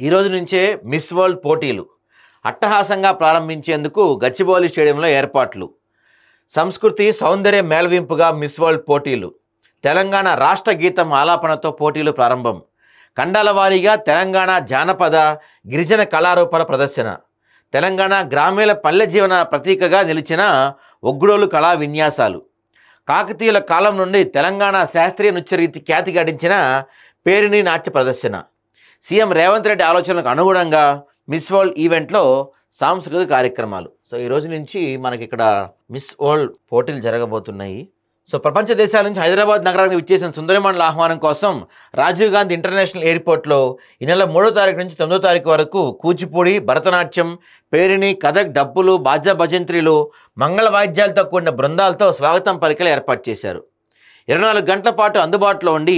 ఈ రోజు నుంచే మిస్ వరల్డ్ పోటీలు అట్టహాసంగా ప్రారంభించేందుకు గచ్చిబౌలి స్టేడియంలో ఏర్పాట్లు. సంస్కృతి సౌందర్య మేళవింపుగా మిస్ వరల్డ్ పోటీలు. తెలంగాణ రాష్ట్ర గీతం ఆలాపనతో పోటీలు ప్రారంభం. ఖండాల వారీగా తెలంగాణ జానపద గిరిజన కళారూపాల ప్రదర్శన. తెలంగాణ గ్రామీణ పల్లె జీవన ప్రతీకగా నిలిచిన ఒగ్గుడోలు కళా విన్యాసాలు. కాకతీయుల కాలం నుండి తెలంగాణ శాస్త్రీయ నృత్యరీతి ఖ్యాతి గడించిన పేరిణి నాట్య ప్రదర్శన. సీఎం రేవంత్ రెడ్డి ఆలోచనలకు అనుగుణంగా మిస్ వరల్డ్ ఈవెంట్లో సాంస్కృతిక కార్యక్రమాలు. సో ఈ రోజు నుంచి మనకి ఇక్కడ మిస్ వరల్డ్ పోటీలు జరగబోతున్నాయి. సో ప్రపంచ దేశాల నుంచి హైదరాబాద్ నగరానికి విచ్చేసిన సుందరిమణుల ఆహ్వానం కోసం రాజీవ్ గాంధీ ఇంటర్నేషనల్ ఎయిర్పోర్ట్లో ఈ నెల 3వ తారీఖు నుంచి 9వ తారీఖు వరకు కూచిపూడి, భరతనాట్యం, పేరిణి, కథక్, డప్పులు, బాజా భజంత్రీలు, మంగళ వాయిద్యాలతో కూడిన బృందాలతో స్వాగతం పలికలు ఏర్పాటు చేశారు. 24 గంటల పాటు అందుబాటులో ఉండి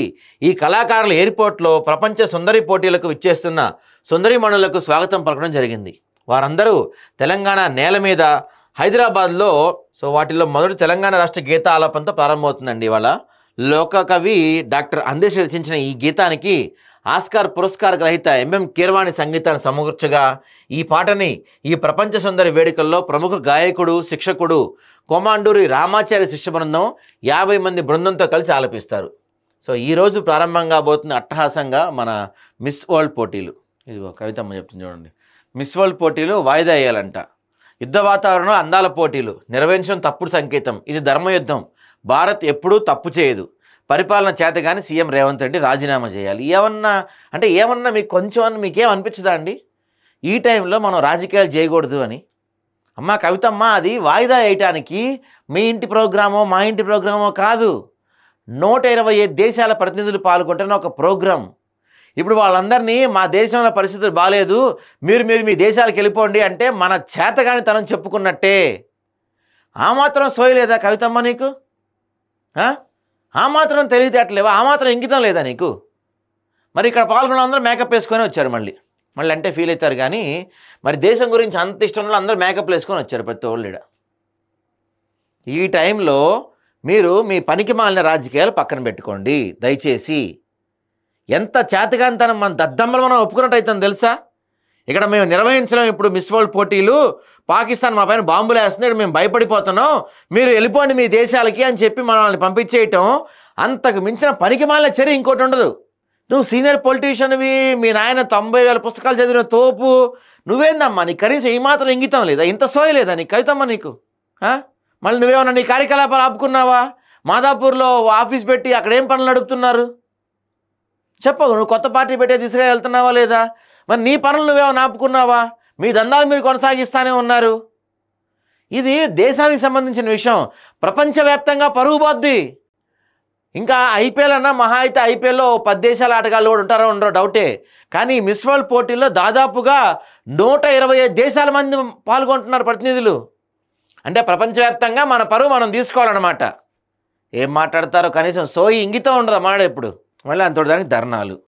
ఈ కళాకారుల ఎయిర్పోర్ట్లో ప్రపంచ సుందరి పోటీలకు విచ్చేస్తున్న సుందరిమణులకు స్వాగతం పలకడం జరిగింది. వారందరూ తెలంగాణ నేల మీద హైదరాబాద్లో వాటిల్లో మొదటి తెలంగాణ రాష్ట్ర గీత ఆలాపనతో ప్రారంభమవుతుందండి. ఇవాళ లోకకవి డాక్టర్ అందేశ్ రచించిన ఈ గీతానికి ఆస్కార్ పురస్కార గ్రహీత ఎంఎం కీరవాణి సంగీతాన్ని సమకూర్చగా ఈ పాటని ఈ ప్రపంచ సుందరి వేడుకల్లో ప్రముఖ గాయకుడు, శిక్షకుడు కోమాండూరి రామాచార్య శిష్య బృందం 50 మంది బృందంతో కలిసి ఆలపిస్తారు. సో ఈరోజు ప్రారంభంగా పోతున్న అట్టహాసంగా మన మిస్ వరల్డ్ పోటీలు. ఇదిగో కవితమ్మ చెప్తుంది చూడండి. మిస్ వరల్డ్ పోటీలు వాయిదా వేయాలంట. యుద్ధ వాతావరణంలో అందాల పోటీలు నిర్వహించడం తప్పుడు సంకేతం. ఇది ధర్మయుద్ధం. భారత్ ఎప్పుడూ తప్పు చేయదు. పరిపాలన చేత కానీ సీఎం రేవంత్ రెడ్డి రాజీనామా చేయాలి. ఏమన్నా మీకు కొంచెం మీకేం అనిపించదా అండి? ఈ టైంలో మనం రాజకీయాలు చేయకూడదు అని. అమ్మ కవితమ్మ, అది వాయిదా వేయటానికి మీ ఇంటి ప్రోగ్రామో మా ఇంటి ప్రోగ్రామో కాదు. 125 దేశాల ప్రతినిధులు పాల్గొంటున్న ఒక ప్రోగ్రాం. ఇప్పుడు వాళ్ళందరినీ మా దేశంలో పరిస్థితులు బాగాలేదు, మీరు మీ దేశాలకు వెళ్ళిపోండి అంటే మన చేతగానితనం చెప్పుకున్నట్టే. ఆ మాత్రం సోయలేదా కవితమ్మ నీకు? ఆ మాత్రం తెలివితేటలేవా? ఆ మాత్రం ఇంకితం లేదా నీకు? మరి ఇక్కడ పాల్గొన్న అందరూ మేకప్ వేసుకొని వచ్చారు. మళ్ళీ అంటే ఫీల్ అవుతారు. కానీ మరి దేశం గురించి అంత ఇష్టంలో అందరూ మేకప్ వేసుకొని వచ్చారు ప్రతి వాళ్ళు. ఈ టైంలో మీరు మీ పనికి మాలిన రాజకీయాలు పక్కన పెట్టుకోండి దయచేసి. ఎంత చేతగానితనం మన దద్దమ్మలు మనం ఒప్పుకున్నట్టు అవుతుంది తెలుసా? ఇక్కడ మేము నిర్వహించడం ఇప్పుడు మిస్ వరల్డ్ పోటీలు, పాకిస్తాన్ మా పైన బాంబులు వేస్తున్నాడు, మేము భయపడిపోతున్నాం, మీరు వెళ్ళిపోండి మీ దేశాలకి అని చెప్పి మనల్ని పంపించేయటం అంతకు మించిన పనికి మాలిన చర్య ఇంకోటి ఉండదు. నువ్వు సీనియర్ పొలిటీషియన్వి, మీ నాయన 90,000 పుస్తకాలు చదివిన తోపు, నువ్వేందమ్మా నీకు కనీసం ఈ మాత్రం ఇంగితం లేదా? ఇంత సోయలేదా నీకు కవితమ్మ నీకు? మళ్ళీ నువ్వేమన్నా నీ కార్యకలాపాలు ఆపుకున్నావా? మాదాపూర్లో ఆఫీస్ పెట్టి అక్కడ ఏం పనులు నడుపుతున్నారు చెప్పు. నువ్వు కొత్త పార్టీ పెట్టే దిశగా వెళ్తున్నావా లేదా? మరి నీ పనులు నువ్వేమన్నా ఆపుకున్నావా? మీ దందాలు మీరు కొనసాగిస్తూనే ఉన్నారు. ఇది దేశానికి సంబంధించిన విషయం. ప్రపంచవ్యాప్తంగా పరుగు పోద్ది. ఇంకా ఐపీఎల్ అన్నా మహా అయితే ఐపీఎల్లో 10 దేశాల ఆటగాళ్ళు కూడా ఉంటారో ఉండరో డౌటే. కానీ మిస్ వరల్డ్ పోటీల్లో దాదాపుగా 125 దేశాల మంది పాల్గొంటున్నారు ప్రతినిధులు. అంటే ప్రపంచవ్యాప్తంగా మన పరువు మనం తీసుకోవాలన్నమాట. ఏం మాట్లాడతారో కనీసం సోయి ఇంగితం ఉండదు అన్నమాట. ఇప్పుడు మళ్ళీ అంతటి దానికి ధర్నాలు.